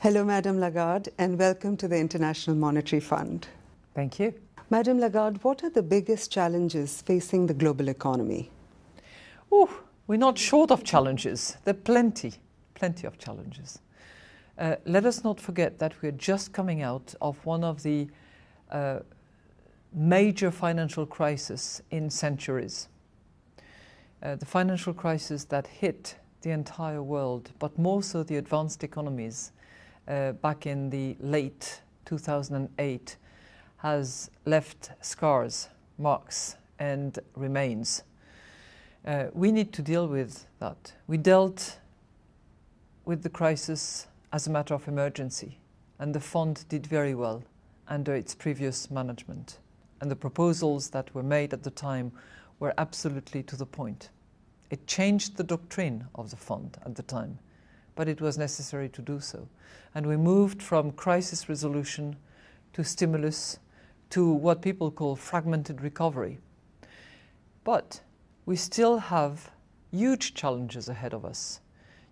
Hello, Madame Lagarde, and welcome to the International Monetary Fund. Thank you. Madame Lagarde, what are the biggest challenges facing the global economy? Oh, we're not short of challenges. There are plenty of challenges. Let us not forget that we're just coming out of one of the major financial crises in centuries. The financial crisis that hit the entire world, but more so the advanced economies back in the late 2008, has left scars, marks, and remains. We need to deal with that. We dealt with the crisis as a matter of emergency, and the fund did very well under its previous management. And the proposals that were made at the time were absolutely to the point. It changed the doctrine of the fund at the time, but it was necessary to do so. And we moved from crisis resolution to stimulus to what people call fragmented recovery. But we still have huge challenges ahead of us.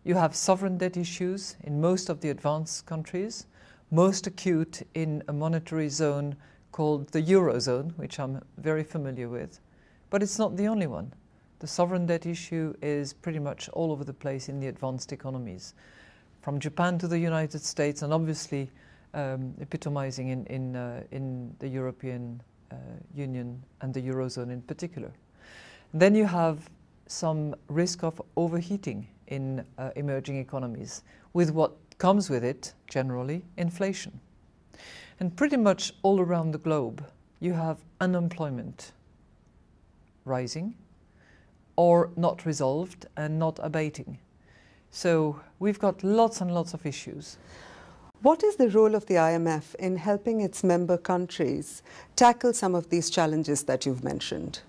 You have sovereign debt issues in most of the advanced countries, most acute in a monetary zone called the Eurozone, which I'm very familiar with. But it's not the only one. The sovereign debt issue is pretty much all over the place in the advanced economies, from Japan to the United States, and obviously epitomizing in the European Union and the Eurozone in particular. And then you have some risk of overheating in emerging economies, with what comes with it, generally, inflation. And pretty much all around the globe, you have unemployment rising, or not resolved and not abating. So we've got lots and lots of issues. What is the role of the IMF in helping its member countries tackle some of these challenges that you've mentioned?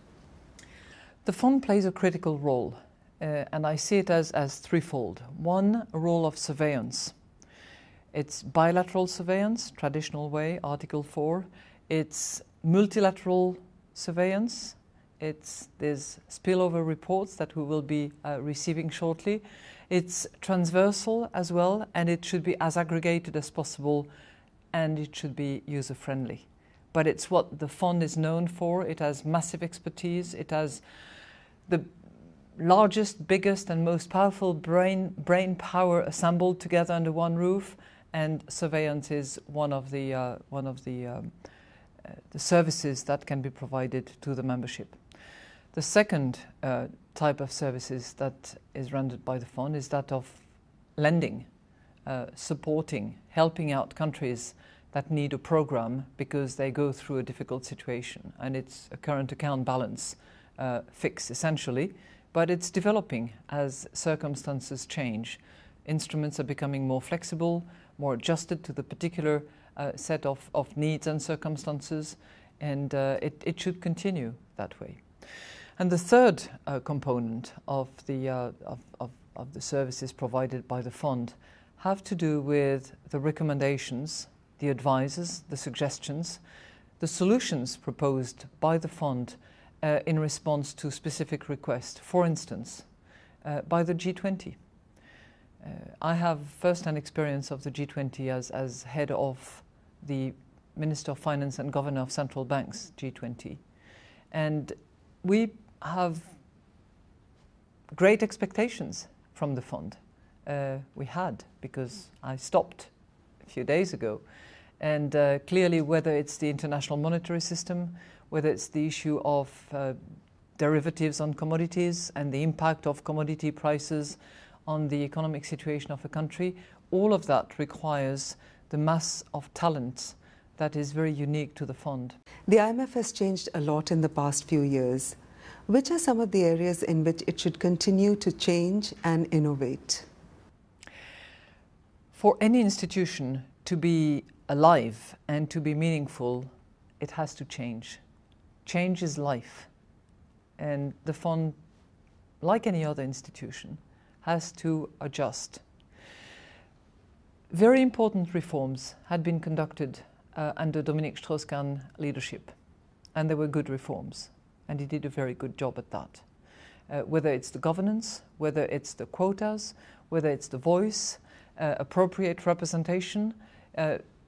The fund plays a critical role, and I see it as threefold. One, a role of surveillance. It's bilateral surveillance, traditional way, Article 4. It's multilateral surveillance. There's spillover reports that we will be receiving shortly. It's transversal as well, and it should be as aggregated as possible, and it should be user-friendly. But it's what the fund is known for. It has massive expertise. It has the largest, biggest, and most powerful brain power assembled together under one roof, and surveillance is one of the services that can be provided to the membership. The second type of services that is rendered by the fund is that of lending, supporting, helping out countries that need a program because they go through a difficult situation, and it's a current account balance fix essentially, but it's developing as circumstances change. Instruments are becoming more flexible, more adjusted to the particular set of needs and circumstances, and it should continue that way. And the third component of the services provided by the fund have to do with the recommendations, the advices, the suggestions, the solutions proposed by the fund in response to specific requests. For instance, by the G20. I have first-hand experience of the G20 as head of the Minister of Finance and Governor of Central Banks, G20. And we have great expectations from the fund. We had, because I stopped a few days ago. And clearly, whether it's the international monetary system, whether it's the issue of derivatives on commodities and the impact of commodity prices on the economic situation of a country, all of that requires the mass of talent that is very unique to the fund. The IMF has changed a lot in the past few years. Which are some of the areas in which it should continue to change and innovate? For any institution to be alive and to be meaningful, it has to change. Change is life. And the fund, like any other institution, has to adjust. Very important reforms had been conducted under Dominique Strauss-Kahn leadership, and they were good reforms. And he did a very good job at that. Whether it's the governance, whether it's the quotas, whether it's the voice, appropriate representation,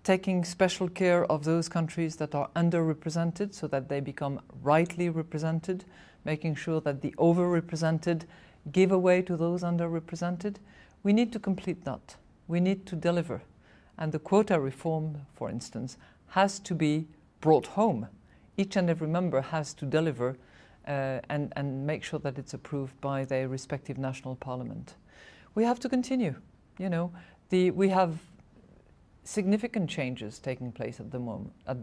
taking special care of those countries that are underrepresented so that they become rightly represented, making sure that the overrepresented give away to those underrepresented. We need to complete that. We need to deliver. And the quota reform, for instance, has to be brought home. Each and every member has to deliver and make sure that it's approved by their respective national parliament. We have to continue. You know, we have significant changes taking place at the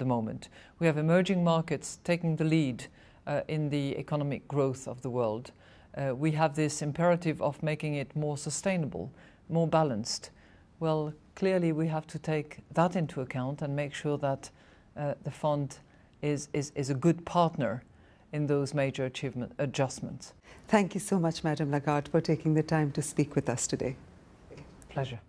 moment. We have emerging markets taking the lead in the economic growth of the world. We have this imperative of making it more sustainable, more balanced. Well, clearly we have to take that into account and make sure that the fund is a good partner in those major adjustments. Thank you so much, Madam Lagarde, for taking the time to speak with us today. Pleasure.